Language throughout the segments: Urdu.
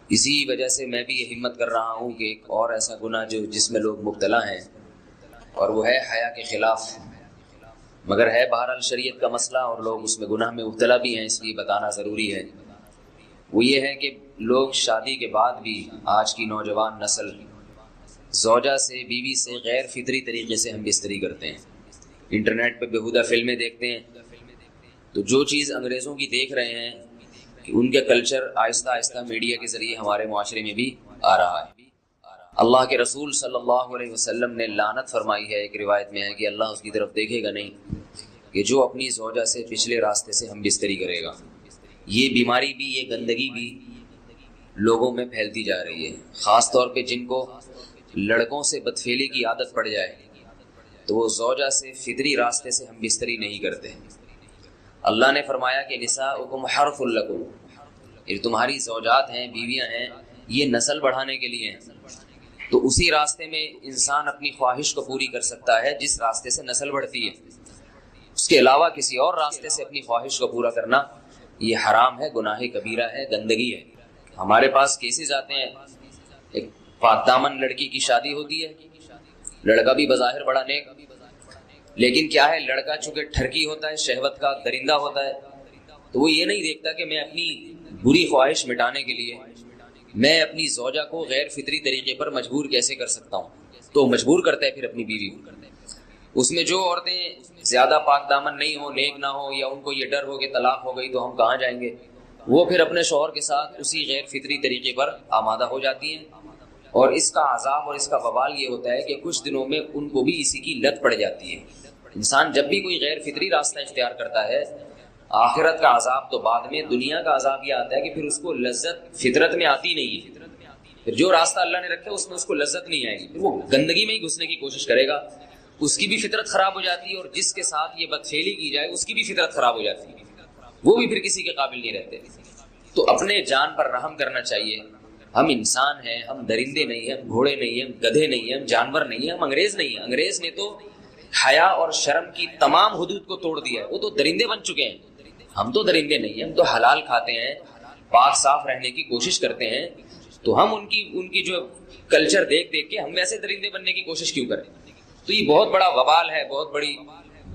اسی وجہ سے میں بھی یہ ہمت کر رہا ہوں کہ ایک اور ایسا گناہ جس میں لوگ مبتلا ہیں، اور وہ ہے حیا کے خلاف، مگر ہے بہرحال شریعت کا مسئلہ اور لوگ اس میں گناہ میں مبتلا بھی ہیں، اس لیے بتانا ضروری ہے۔ وہ یہ ہے کہ لوگ شادی کے بعد بھی، آج کی نوجوان نسل زوجہ سے، بیوی سے غیر فطری طریقے سے ہم بستری کرتے ہیں۔ انٹرنیٹ پہ بیہودہ فلمیں دیکھتے ہیں، تو جو چیز انگریزوں کی دیکھ رہے ہیں کہ ان کے کلچر آہستہ آہستہ میڈیا کے ذریعے ہمارے معاشرے میں بھی آ رہا ہے۔ اللہ کے رسول صلی اللہ علیہ وسلم نے لعنت فرمائی ہے، ایک روایت میں ہے کہ اللہ اس کی طرف دیکھے گا نہیں کہ جو اپنی زوجہ سے پچھلے راستے سے ہم بستری کرے گا۔ یہ بیماری بھی، یہ گندگی بھی لوگوں میں پھیلتی جا رہی ہے، خاص طور پہ جن کو لڑکوں سے بدفعلی کی عادت پڑ جائے تو وہ زوجہ سے فطری راستے سے ہم بستری نہیں کرتے۔ اللہ نے فرمایا کہ نساؤکم حرث لکم، یہ تمہاری زوجات ہیں، بیویاں ہیں، یہ نسل بڑھانے کے لیے ہیں۔ تو اسی راستے میں انسان اپنی خواہش کو پوری کر سکتا ہے جس راستے سے نسل بڑھتی ہے، اس کے علاوہ کسی اور راستے سے اپنی خواہش کو پورا کرنا یہ حرام ہے، گناہ کبیرہ ہے، گندگی ہے۔ ہمارے پاس کیسز آتے ہیں، ایک پاک دامن لڑکی کی شادی ہوتی ہے، لڑکا بھی بظاہر بڑا نیک، لیکن کیا ہے، لڑکا چونکہ ٹھرکی ہوتا ہے، شہوت کا درندہ ہوتا ہے، تو وہ یہ نہیں دیکھتا کہ میں اپنی بری خواہش مٹانے کے لیے میں اپنی زوجہ کو غیر فطری طریقے پر مجبور کیسے کر سکتا ہوں، تو مجبور کرتا ہے پھر اپنی بیوی کو۔ اس میں جو عورتیں زیادہ پاک دامن نہیں ہو، نیک نہ ہو، یا ان کو یہ ڈر ہو کہ طلاق ہو گئی تو ہم کہاں جائیں گے، وہ پھر اپنے شوہر کے ساتھ اسی غیر فطری طریقے پر آمادہ ہو جاتی ہیں، اور اس کا عذاب اور اس کا وبال یہ ہوتا ہے کہ کچھ دنوں میں ان کو بھی اسی کی لت پڑ جاتی ہے۔ انسان جب بھی کوئی غیر فطری راستہ اختیار کرتا ہے، آخرت کا عذاب تو بعد میں، دنیا کا عذاب یہ آتا ہے کہ پھر اس کو لذت فطرت میں آتی نہیں ہے، پھر جو راستہ اللہ نے رکھا اس میں اس کو لذت نہیں آئے گی، پھر وہ گندگی میں ہی گھسنے کی کوشش کرے گا، اس کی بھی فطرت خراب ہو جاتی ہے، اور جس کے ساتھ یہ بدفعلی کی جائے اس کی بھی فطرت خراب ہو جاتی ہے، وہ بھی پھر کسی کے قابل نہیں رہتے۔ تو اپنے جان پر رحم کرنا چاہیے۔ ہم انسان ہیں، ہم درندے نہیں ہیں، ہم گھوڑے نہیں ہیں، ہم گدھے نہیں ہیں، ہم جانور نہیں ہیں، ہم انگریز نہیں ہیں۔ انگریز نے تو حیا اور شرم کی تمام حدود کو توڑ دیا ہے، وہ تو درندے بن چکے ہیں۔ ہم تو درندے نہیں ہیں، ہم تو حلال کھاتے ہیں، پاک صاف رہنے کی کوشش کرتے ہیں، تو ہم ان کی جو کلچر دیکھ کے ہم ویسے درندے بننے کی کوشش کیوں کریں؟ تو یہ بہت بڑا وبال ہے، بہت بڑی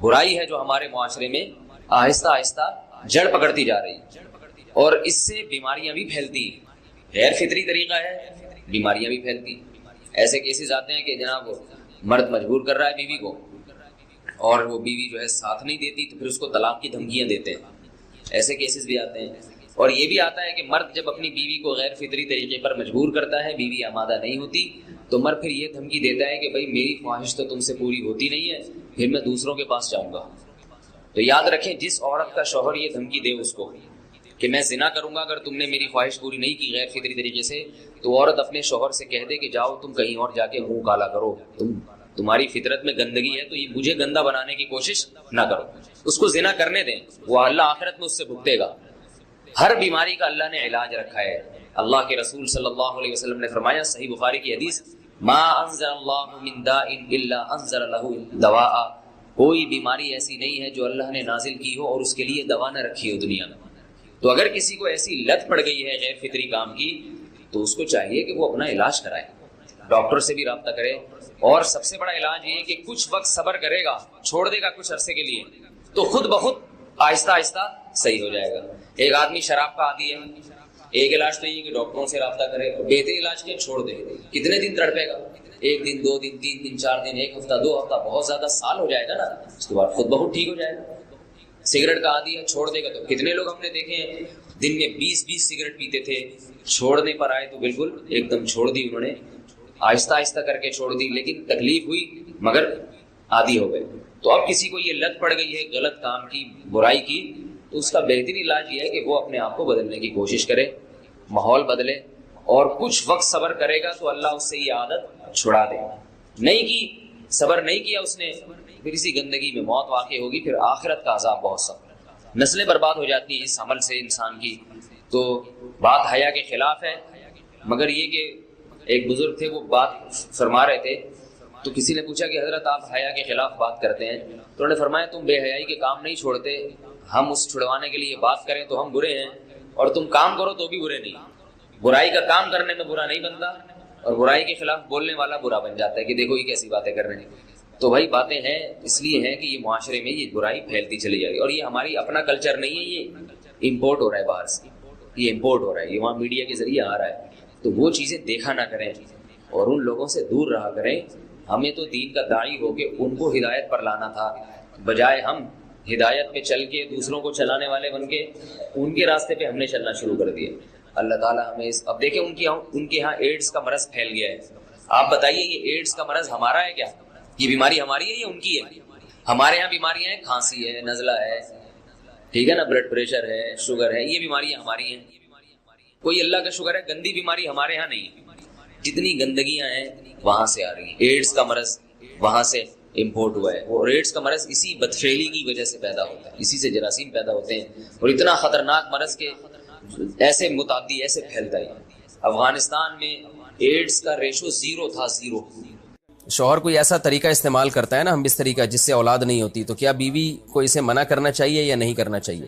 برائی ہے جو ہمارے معاشرے میں آہستہ آہستہ جڑ پکڑتی جا رہی ہے، اور اس سے بیماریاں بھی پھیلتی ہیں۔ غیر فطری طریقہ ہے، بیماریاں بھی پھیلتی ہیں۔ ایسے کیسز آتے ہیں کہ جناب مرد مجبور کر رہا ہے بیوی کو، اور وہ بیوی جو ہے ساتھ نہیں دیتی تو پھر اس کو طلاق کی دھمکیاں دیتے ہیں، ایسے کیسز بھی آتے ہیں۔ اور یہ بھی آتا ہے کہ مرد جب اپنی بیوی کو غیر فطری طریقے پر مجبور کرتا ہے، بیوی آمادہ نہیں ہوتی، تو مرد پھر یہ دھمکی دیتا ہے کہ بھائی میری خواہش تو تم سے پوری ہوتی نہیں ہے، پھر میں دوسروں کے پاس جاؤں گا۔ تو یاد رکھیں، جس عورت کا شوہر یہ دھمکی دے اس کو کہ میں زنا کروں گا اگر تم نے میری خواہش پوری نہیں کی غیر فطری طریقے سے، تو عورت اپنے شوہر سے کہہ دے کہ جاؤ تم کہیں اور جا کے منہ کالا کرو، تمہاری فطرت میں گندگی ہے تو یہ مجھے گندا بنانے کی کوشش نہ کرو، اس کو زنا کرنے دیں، وہ اللہ آخرت میں اس سے بھگتے گا۔ ہر بیماری کا اللہ نے علاج رکھا ہے۔ اللہ کے رسول صلی اللہ علیہ وسلم نے فرمایا، صحیح بخاری کی حدیث، ما انزل اللہ من داء الا انزل له دواء، کوئی بیماری ایسی نہیں ہے جو اللہ نے نازل کی ہو اور اس کے لیے دوا نہ رکھی ہو دنیا میں۔ تو اگر کسی کو ایسی لت پڑ گئی ہے غیر فطری کام کی، تو اس کو چاہیے کہ وہ اپنا علاج کرائے، ڈاکٹر سے بھی رابطہ کرے، اور سب سے بڑا علاج یہ ہے کہ کچھ وقت صبر کرے گا، چھوڑ دے گا کچھ عرصے کے لیے، تو خود بخود آہستہ آہستہ صحیح ہو جائے گا۔ ایک آدمی شراب کا عادی ہے، ایک علاج تو یہ کہ ڈاکٹروں سے رابطہ کرے، بہتر علاج کیا، چھوڑ دے۔ کتنے دن تڑپے گا؟ ایک دن، 2 دن، 3 دن، 4 دن، ایک ہفتہ، 2 ہفتہ، بہت زیادہ سال ہو جائے گا نا، اس کے بعد خود بخود ٹھیک ہو جائے گا۔ سگریٹ کا عادی ہے، چھوڑ دے گا، تو کتنے لوگ ہم نے دیکھے ہیں دن میں 20 سگریٹ پیتے تھے، چھوڑنے پر آئے تو بالکل ایک دم چھوڑ دی انہوں نے، آہستہ آہستہ کر کے چھوڑ دی، لیکن تکلیف ہوئی مگر عادی ہو گئے۔ تو اب کسی کو یہ لت پڑ گئی ہے غلط کام کی، برائی کی، تو اس کا بہترین علاج یہ ہے کہ وہ اپنے آپ کو بدلنے کی کوشش کرے، ماحول بدلے، اور کچھ وقت صبر کرے گا تو اللہ اس سے یہ عادت چھڑا دے۔ نہیں کی، صبر نہیں کیا اس نے، پھر اسی گندگی میں موت واقع ہوگی، پھر آخرت کا عذاب بہت سخت، نسلیں برباد ہو جاتی ہیں اس عمل سے انسان کی۔ تو بات حیا کے خلاف ہے، مگر یہ کہ ایک بزرگ تھے، وہ بات فرما رہے تھے، تو کسی نے پوچھا کہ حضرت آپ حیا کے خلاف بات کرتے ہیں، تو انہوں نے فرمایا تم بے حیائی کے کام نہیں چھوڑتے، ہم اس چھڑوانے کے لیے بات کریں تو ہم برے ہیں، اور تم کام کرو تو بھی برے نہیں۔ برائی کا کام کرنے میں برا نہیں بنتا، اور برائی کے خلاف بولنے والا برا بن جاتا ہے کہ دیکھو یہ کیسی باتیں کر رہے ہیں۔ تو بھائی باتیں ہیں اس لیے ہیں کہ یہ معاشرے میں یہ برائی پھیلتی چلی جائے گی، اور یہ ہماری اپنا کلچر نہیں ہے، یہ امپورٹ ہو رہا ہے باہر سے، یہ امپورٹ ہو رہا ہے، یہ وہاں میڈیا کے ذریعے آ رہا ہے۔ تو وہ چیزیں دیکھا نہ کریں اور ان لوگوں سے دور رہا کریں۔ ہمیں تو دین کا داعی ہو کے ان کو ہدایت پر لانا تھا، بجائے ہم ہدایت پہ چل کے دوسروں کو چلانے والے بن کے ان کے راستے پہ ہم نے چلنا شروع کر دیا۔ اللہ تعالیٰ ہمیں اب دیکھیں ان کے یہاں ایڈز کا مرض پھیل گیا ہے۔ آپ بتائیے یہ ایڈز کا مرض ہمارا ہے کیا؟ یہ بیماری ہماری ہے یا ان کی ہے؟ ہمارے یہاں بیماریاں ہیں، کھانسی ہے، نزلہ ہے، ٹھیک ہے نا، بلڈ پریشر ہے، شوگر ہے، یہ بیماریاں ہماری ہیں۔ کوئی اللہ کا شکر ہے گندی بیماری ہمارے ہاں نہیں ہے۔ جتنی گندگیاں ہیں وہاں سے آ رہی ہیں۔ ایڈز کا مرض وہاں سے امپورٹ ہوا ہے، اور ایڈز کا مرض اسی بدفعلی کی وجہ سے پیدا ہوتا ہے، اسی سے جراثیم پیدا ہوتے ہیں، اور اتنا خطرناک مرض کے ایسے متعدی ایسے پھیلتا ہے۔ افغانستان میں ایڈز کا ریشو 0 تھا، 0۔ شوہر کوئی ایسا طریقہ استعمال کرتا ہے نا ہم بستری کا جس سے اولاد نہیں ہوتی، تو کیا بیوی کو اسے منع کرنا چاہیے یا نہیں کرنا چاہیے؟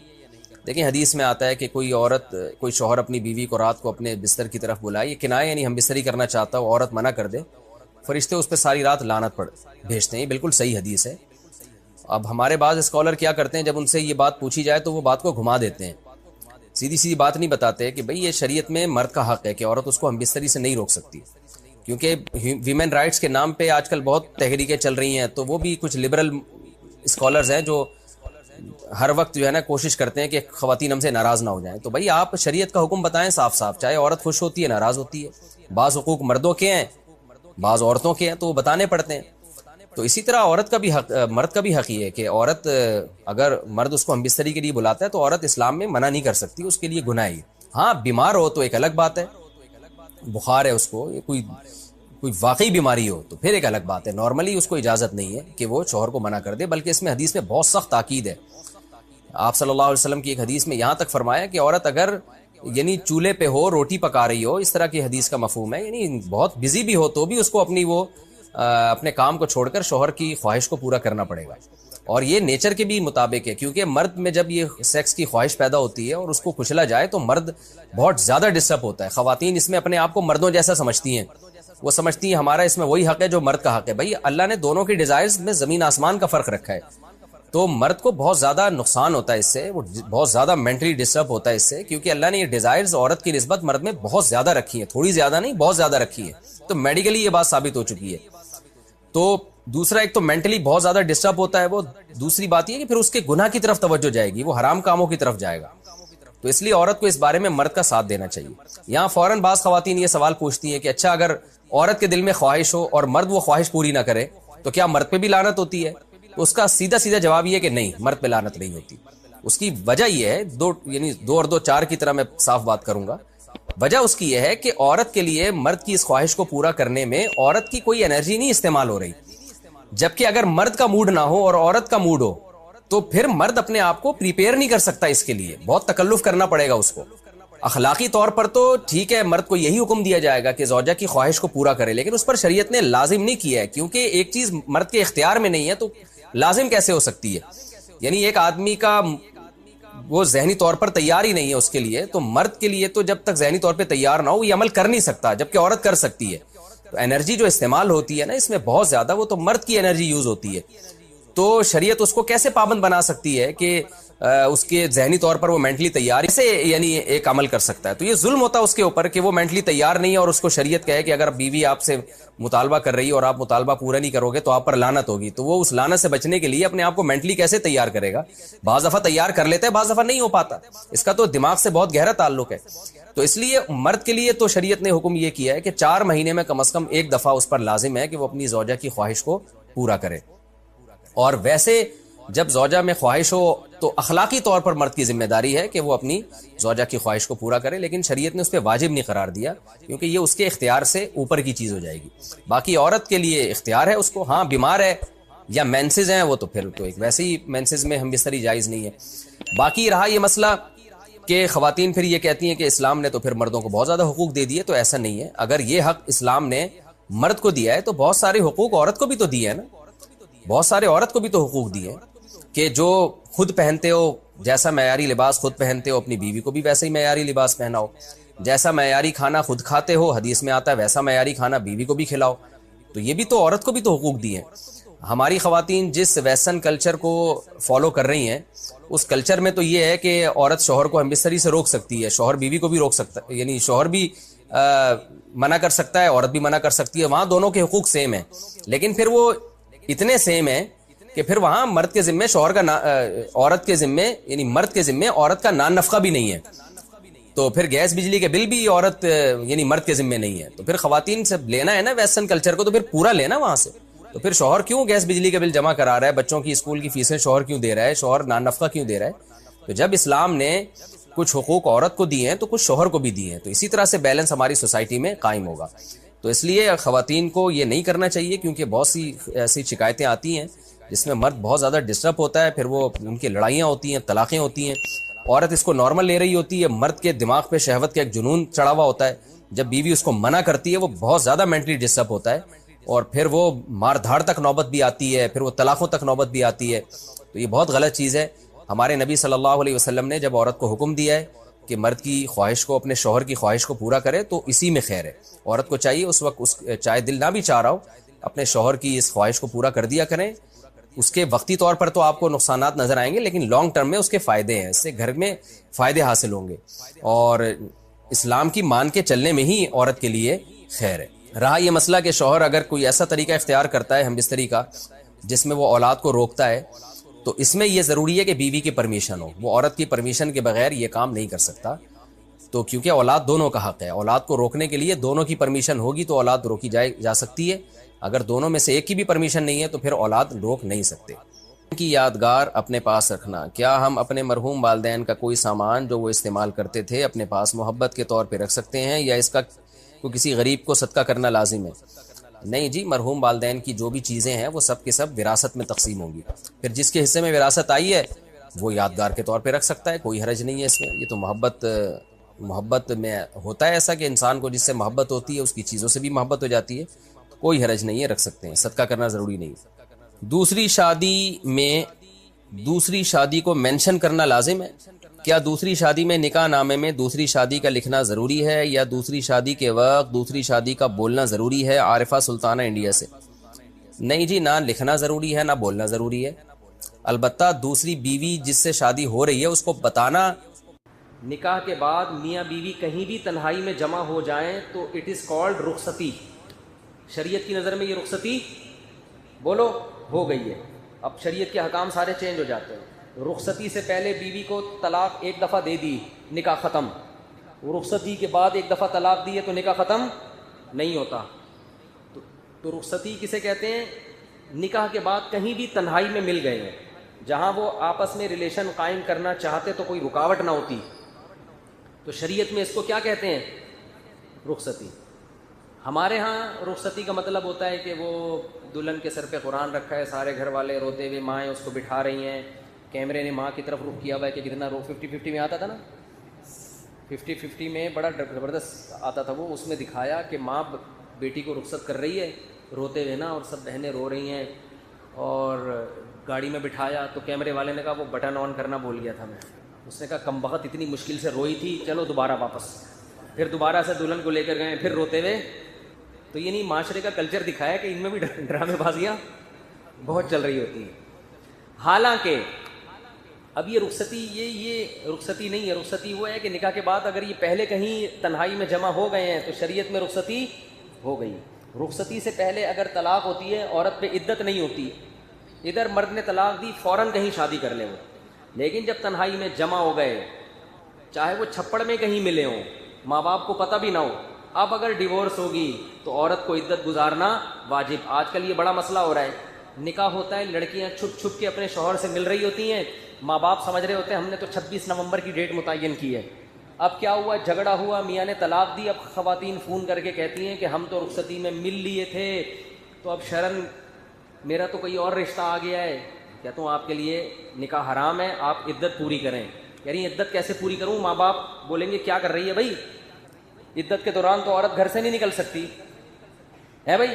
دیکھیں حدیث میں آتا ہے کہ کوئی شوہر اپنی بیوی کو رات کو اپنے بستر کی طرف بلائے، یہ کنایہ یعنی ہم بستری کرنا چاہتا ہو، عورت منع کر دے، فرشتے اس پہ ساری رات لعنت بھیجتے ہیں۔ یہ بالکل صحیح حدیث ہے۔ اب ہمارے بعض اسکالر کیا کرتے ہیں، جب ان سے یہ بات پوچھی جائے تو وہ بات کو گھما دیتے ہیں، سیدھی بات نہیں بتاتے کہ بھئی یہ شریعت میں مرد کا حق ہے کہ عورت اس کو ہم بستری سے نہیں روک سکتی، کیونکہ ویمن رائٹس کے نام پہ آج کل بہت تحریکیں چل رہی ہیں، تو وہ بھی کچھ لبرل اسکالرز ہیں جو ہر وقت جو ہے نا کوشش کرتے ہیں کہ خواتین ہم سے ناراض نہ ہو جائیں۔ تو بھائی آپ شریعت کا حکم بتائیں صاف صاف، چاہے عورت خوش ہوتی ہے ناراض ہوتی ہے، بعض حقوق مردوں کے ہیں بعض عورتوں کے ہیں، تو وہ بتانے پڑتے ہیں۔ تو اسی طرح مرد کا بھی حق یہ ہے کہ عورت اگر مرد اس کو ہم بستری کے لیے بلاتا ہے تو عورت اسلام میں منع نہیں کر سکتی، اس کے لیے گناہ ہے۔ ہاں بیمار ہو تو ایک الگ بات ہے، بخار ہے اس کو، کوئی واقعی بیماری ہو تو پھر ایک الگ بات ہے، نارملی اس کو اجازت نہیں ہے کہ وہ شوہر کو منع کر دے، بلکہ اس میں حدیث میں بہت سخت تاکید ہے۔ آپ صلی اللہ علیہ وسلم کی ایک حدیث میں یہاں تک فرمایا کہ عورت اگر یعنی چولہے پہ ہو، روٹی پکا رہی ہو، اس طرح کی حدیث کا مفہوم ہے، یعنی بہت بزی بھی ہو تو بھی اس کو اپنے کام کو چھوڑ کر شوہر کی خواہش کو پورا کرنا پڑے گا، اور یہ نیچر کے بھی مطابق ہے، کیونکہ مرد میں جب یہ سیکس کی خواہش پیدا ہوتی ہے اور اس کو کچلا جائے تو مرد بہت زیادہ ڈسٹرب ہوتا ہے۔ خواتین اس میں اپنے آپ کو مردوں جیسا سمجھتی ہیں، وہ سمجھتی ہیں ہمارا اس میں وہی حق ہے جو مرد کا حق ہے۔ بھائی اللہ نے دونوں کی ڈیزائرز میں زمین آسمان کا فرق رکھا ہے، تو مرد کو بہت زیادہ نقصان ہوتا ہے اس سے، وہ بہت زیادہ مینٹلی ڈسٹرب ہوتا ہے اس سے، کیونکہ اللہ نے یہ ڈیزائرز عورت کی نسبت مرد میں بہت زیادہ رکھی ہیں، تھوڑی زیادہ نہیں بہت زیادہ رکھی ہے، تو میڈیکلی یہ بات ثابت ہو چکی ہے۔ تو دوسرا ایک تو مینٹلی بہت زیادہ ڈسٹرب ہوتا ہے وہ، دوسری بات یہ کہ پھر اس کے گناہ کی طرف توجہ جائے گی، وہ حرام کاموں کی طرف جائے گا، تو اس لیے عورت کو اس بارے میں مرد کا ساتھ دینا چاہیے۔ یہاں فوراً بعض خواتین یہ سوال پوچھتی ہیں کہ اچھا اگر عورت کے دل میں خواہش ہو اور مرد وہ خواہش پوری نہ کرے تو کیا مرد پہ بھی لعنت ہوتی ہے؟ تو اس کا سیدھا جواب یہ ہے کہ نہیں، مرد پہ لعنت نہیں ہوتی۔ اس کی وجہ یہ ہے، دو اور دو چار کی طرح میں صاف بات کروں گا۔ وجہ اس کی یہ ہے کہ عورت کے لیے مرد کی اس خواہش کو پورا کرنے میں عورت کی کوئی انرجی نہیں استعمال ہو رہی، جبکہ اگر مرد کا موڈ نہ ہو اور عورت کا موڈ ہو تو پھر مرد اپنے آپ کو پریپیئر نہیں کر سکتا، اس کے لیے بہت تکلف کرنا پڑے گا اس کو۔ اخلاقی طور پر تو ٹھیک ہے، مرد کو یہی حکم دیا جائے گا کہ زوجہ کی خواہش کو پورا کرے، لیکن اس پر شریعت نے لازم نہیں کیا ہے، کیونکہ ایک چیز مرد کے اختیار میں نہیں ہے تو لازم کیسے ہو سکتی ہے؟ یعنی ایک آدمی کا وہ ذہنی طور پر تیار ہی نہیں ہے اس کے لیے، تو مرد کے لیے تو جب تک ذہنی طور پہ تیار نہ ہو یہ عمل کر نہیں سکتا، جبکہ عورت کر سکتی ہے۔ تو انرجی جو استعمال ہوتی ہے نا اس میں بہت زیادہ، وہ تو مرد کی انرجی یوز ہوتی ہے، تو شریعت اس کو کیسے پابند بنا سکتی ہے کہ اس کے ذہنی طور پر وہ مینٹلی تیار سے یعنی ایک عمل کر سکتا ہے؟ تو یہ ظلم ہوتا ہے اس کے اوپر کہ وہ مینٹلی تیار نہیں ہے اور اس کو شریعت کہے کہ اگر بیوی آپ سے مطالبہ کر رہی ہے اور آپ مطالبہ پورا نہیں کرو گے تو آپ پر لعنت ہوگی، تو وہ اس لعنت سے بچنے کے لیے اپنے آپ کو مینٹلی کیسے تیار کرے گا؟ بعض دفعہ تیار کر لیتا ہے، بعض دفعہ نہیں ہو پاتا، اس کا تو دماغ سے بہت گہرا تعلق ہے۔ تو اس لیے مرد کے لیے تو شریعت نے حکم یہ کیا ہے کہ 4 مہینے میں کم از کم ایک دفعہ اس پر لازم ہے کہ وہ اپنی زوجہ کی خواہش کو پورا کرے، اور ویسے جب زوجہ میں خواہش ہو تو اخلاقی طور پر مرد کی ذمہ داری ہے کہ وہ اپنی زوجہ کی خواہش کو پورا کرے، لیکن شریعت نے اس پہ واجب نہیں قرار دیا کیونکہ یہ اس کے اختیار سے اوپر کی چیز ہو جائے گی۔ باقی عورت کے لیے اختیار ہے اس کو، ہاں بیمار ہے یا مینسز ہیں وہ تو پھر تو ایک ویسے ہی مینسز میں ہم بستری جائز نہیں ہے۔ باقی رہا یہ مسئلہ کہ خواتین پھر یہ کہتی ہیں کہ اسلام نے تو پھر مردوں کو بہت زیادہ حقوق دے دیے، تو ایسا نہیں ہے۔ اگر یہ حق اسلام نے مرد کو دیا ہے تو بہت سارے حقوق عورت کو بھی تو دیے ہیں نا، بہت سارے عورت کو بھی تو حقوق دیے ہیں کہ جو خود پہنتے ہو، جیسا معیاری لباس خود پہنتے ہو اپنی بیوی کو بھی ویسے ہی معیاری لباس پہناؤ۔ جیسا معیاری کھانا خود کھاتے ہو، حدیث میں آتا ہے ویسا معیاری کھانا بیوی کو بھی کھلاؤ. تو یہ بھی تو عورت کو بھی تو حقوق دیے ہیں. ہماری خواتین جس ویسٹرن کلچر کو فالو کر رہی ہیں اس کلچر میں تو یہ ہے کہ عورت شوہر کو ہم بستری سے روک سکتی ہے، شوہر بیوی کو بھی روک سکتا ہے، یعنی شوہر بھی منع کر سکتا ہے، عورت بھی منع کر سکتی ہے. وہاں دونوں کے حقوق سیم ہیں، لیکن پھر وہ اتنے سیم ہیں کہ پھر وہاں مرد کے ذمے شوہر کا عورت کے ذمے یعنی مرد کے ذمے عورت کا نان نفقہ بھی نہیں ہے. تو پھر گیس بجلی کے بل بھی عورت یعنی مرد کے ذمے نہیں ہے. تو پھر خواتین سے لینا ہے نا ویسٹرن کلچر کو، تو پھر پورا لینا وہاں سے. تو پھر شوہر کیوں گیس بجلی کا بل جمع کرا رہا ہے، بچوں کی اسکول کی فیسیں شوہر کیوں دے رہا ہے، شوہر نان نفقہ کیوں دے رہا ہے؟ تو جب اسلام نے کچھ حقوق عورت کو دیے ہیں تو کچھ شوہر کو بھی دیے ہیں، تو اسی طرح سے بیلنس ہماری سوسائٹی میں قائم ہوگا. تو اس لیے خواتین کو یہ نہیں کرنا چاہیے، کیونکہ بہت سی ایسی شکایتیں آتی ہیں جس میں مرد بہت زیادہ ڈسٹرب ہوتا ہے، پھر وہ ان کی لڑائیاں ہوتی ہیں، طلاقیں ہوتی ہیں. عورت اس کو نارمل لے رہی ہوتی ہے، مرد کے دماغ پہ شہوت کا ایک جنون چڑھا ہوا ہوتا ہے. جب بیوی اس کو منع کرتی ہے وہ بہت زیادہ مینٹلی ڈسٹرب ہوتا ہے، اور پھر وہ مار دھاڑ تک نوبت بھی آتی ہے، پھر وہ طلاقوں تک نوبت بھی آتی ہے. تو یہ بہت غلط چیز ہے. ہمارے نبی صلی اللہ علیہ وسلم نے جب عورت کو حکم دیا ہے کہ مرد کی خواہش کو، اپنے شوہر کی خواہش کو پورا کرے، تو اسی میں خیر ہے. عورت کو چاہیے اس وقت چاہے دل نہ بھی چاہ رہا ہو، اپنے شوہر کی اس خواہش کو پورا کر دیا کریں. اس کے وقتی طور پر تو آپ کو نقصانات نظر آئیں گے، لیکن لانگ ٹرم میں اس کے فائدے ہیں، اس سے گھر میں فائدے حاصل ہوں گے، اور اسلام کی مان کے چلنے میں ہی عورت کے لیے خیر ہے. رہا یہ مسئلہ کہ شوہر اگر کوئی ایسا طریقہ اختیار کرتا ہے ہم بستری کا جس میں وہ اولاد کو روکتا ہے، تو اس میں یہ ضروری ہے کہ بیوی کی پرمیشن ہو. وہ عورت کی پرمیشن کے بغیر یہ کام نہیں کر سکتا. تو کیونکہ اولاد دونوں کا حق ہے، اولاد کو روکنے کے لیے دونوں کی پرمیشن ہوگی تو اولاد روکی جا سکتی ہے. اگر دونوں میں سے ایک کی بھی پرمیشن نہیں ہے تو پھر اولاد روک نہیں سکتے. ان کی یادگار اپنے پاس رکھنا، کیا ہم اپنے مرحوم والدین کا کوئی سامان جو وہ استعمال کرتے تھے اپنے پاس محبت کے طور پہ رکھ سکتے ہیں، یا اس کا کو کسی غریب کو صدقہ کرنا لازم ہے؟ نہیں جی، مرحوم والدین کی جو بھی چیزیں ہیں وہ سب کے سب وراثت میں تقسیم ہوں گی. پھر جس کے حصے میں وراثت آئی ہے وہ یادگار کے طور پہ رکھ سکتا ہے، کوئی حرج نہیں ہے اس میں. یہ تو محبت میں ہوتا ہے ایسا کہ انسان کو جس سے محبت ہوتی ہے اس کی چیزوں سے بھی محبت ہو جاتی ہے، کوئی حرج نہیں ہے، رکھ سکتے ہیں، صدقہ کرنا ضروری نہیں. دوسری شادی کو مینشن کرنا لازم ہے؟ کیا دوسری شادی میں نکاح نامے میں دوسری شادی کا لکھنا ضروری ہے، یا دوسری شادی کے وقت دوسری شادی کا بولنا ضروری ہے؟ عارفہ سلطانہ انڈیا سے. نہیں جی، نہ لکھنا ضروری ہے نہ بولنا ضروری ہے. البتہ دوسری بیوی جس سے شادی ہو رہی ہے اس کو بتانا. نکاح کے بعد میاں بیوی کہیں بھی تنہائی میں جمع ہو جائیں تو اٹ از کالڈ رخصتی. شریعت کی نظر میں یہ رخصتی بولو ہو گئی ہے. اب شریعت کے حکام سارے چینج ہو جاتے ہیں. رخصتی سے پہلے بیوی کو طلاق ایک دفعہ دے دی، نکاح ختم. رخصتی کے بعد ایک دفعہ طلاق دی ہے تو نکاح ختم نہیں ہوتا. تو رخصتی کسے کہتے ہیں؟ نکاح کے بعد کہیں بھی تنہائی میں مل گئے ہیں، جہاں وہ آپس میں ریلیشن قائم کرنا چاہتے تو کوئی رکاوٹ نہ ہوتی. تو شریعت میں اس کو کیا کہتے ہیں؟ رخصتی. ہمارے ہاں رخصتی کا مطلب ہوتا ہے کہ وہ دلہن کے سر پہ قرآن رکھا ہے، سارے گھر والے روتے ہوئے، مائیں اس کو بٹھا رہی ہیں، کیمرے نے ماں کی طرف رخ کیا ہوا ہے کہ کتنا 50-50 میں آتا تھا نا، 50-50 میں بڑا زبردست آتا تھا وہ. اس میں دکھایا کہ ماں بیٹی کو رخصت کر رہی ہے روتے ہوئے نا، اور سب بہنیں رو رہی ہیں، اور گاڑی میں بٹھایا تو کیمرے والے نے کہا وہ بٹن آن کرنا بھول گیا تھا میں. اس نے کہا کم بخت اتنی مشکل سے روئی تھی، چلو دوبارہ واپس. پھر دوبارہ سے دلہن کو لے کر گئے، پھر روتے ہوئے. تو یہ نہیں، معاشرے کا کلچر دکھایا کہ ان میں بھی ڈرامے بازیاں بہت چل رہی ہوتی ہیں. حالانکہ اب یہ رخصتی یہ رخصتی نہیں ہے. رخصتی وہ ہے کہ نکاح کے بعد اگر یہ پہلے کہیں تنہائی میں جمع ہو گئے ہیں تو شریعت میں رخصتی ہو گئی. رخصتی سے پہلے اگر طلاق ہوتی ہے عورت پہ عدت نہیں ہوتی. ادھر مرد نے طلاق دی، فوراً کہیں شادی کر لے وہ. لیکن جب تنہائی میں جمع ہو گئے، چاہے وہ چھپڑ میں کہیں ملے ہوں، ماں باپ کو پتہ بھی نہ ہو، اب اگر ڈیورس ہوگی تو عورت کو عدت گزارنا واجب. آج کل یہ بڑا مسئلہ ہو رہا ہے. نکاح ہوتا ہے، لڑکیاں چھپ چھپ کے اپنے شوہر سے مل رہی ہوتی ہیں، ماں باپ سمجھ رہے ہوتے ہیں ہم نے تو 26 نومبر کی ڈیٹ متعین کی ہے. اب کیا ہوا، جھگڑا ہوا، میاں نے طلاق دی. اب خواتین فون کر کے کہتی ہیں کہ ہم تو رخصتی میں مل لیے تھے، تو اب شرن میرا تو کوئی اور رشتہ آ گیا ہے. کہتا ہوں آپ کے لیے نکاح حرام ہے، آپ عدت پوری کریں. کہہ رہی ہیں عدت کیسے پوری کروں؟ ماں باپ بولیں گے کیا کر رہی ہے بھائی، عدت کے دوران تو عورت گھر سے نہیں نکل سکتی ہے بھائی.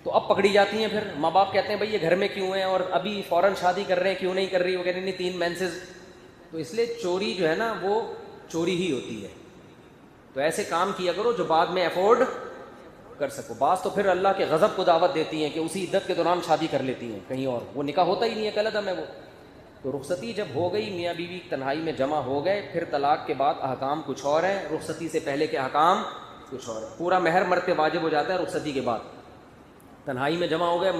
تو اب پکڑی جاتی ہیں. پھر ماں باپ کہتے ہیں بھائی یہ گھر میں کیوں ہیں اور ابھی فوراً شادی کر رہے ہیں، کیوں نہیں کر رہی؟ وہ کہہ رہی نہیں 3 مینسز. تو اس لیے چوری جو ہے نا وہ چوری ہی ہوتی ہے. تو ایسے کام کیا کرو جو بعد میں افورڈ کر سکو. بعض تو پھر اللہ کے غضب کو دعوت دیتی ہیں کہ اسی عدت کے دوران شادی کر لیتی ہیں کہیں اور, وہ نکاح ہوتا ہی نہیں ہے, کل عدم ہے وہ. تو رخصتی جب ہو گئی, میاں بیوی تنہائی میں جمع ہو گئے, پھر طلاق کے بعد احکام کچھ اور ہیں, رخصتی سے پہلے کے احکام کچھ اور ہیں. پورا مہر مرتے واجب ہو جاتا ہے رخصتی کے بعد. تنہائی میں جمع ہو گئے,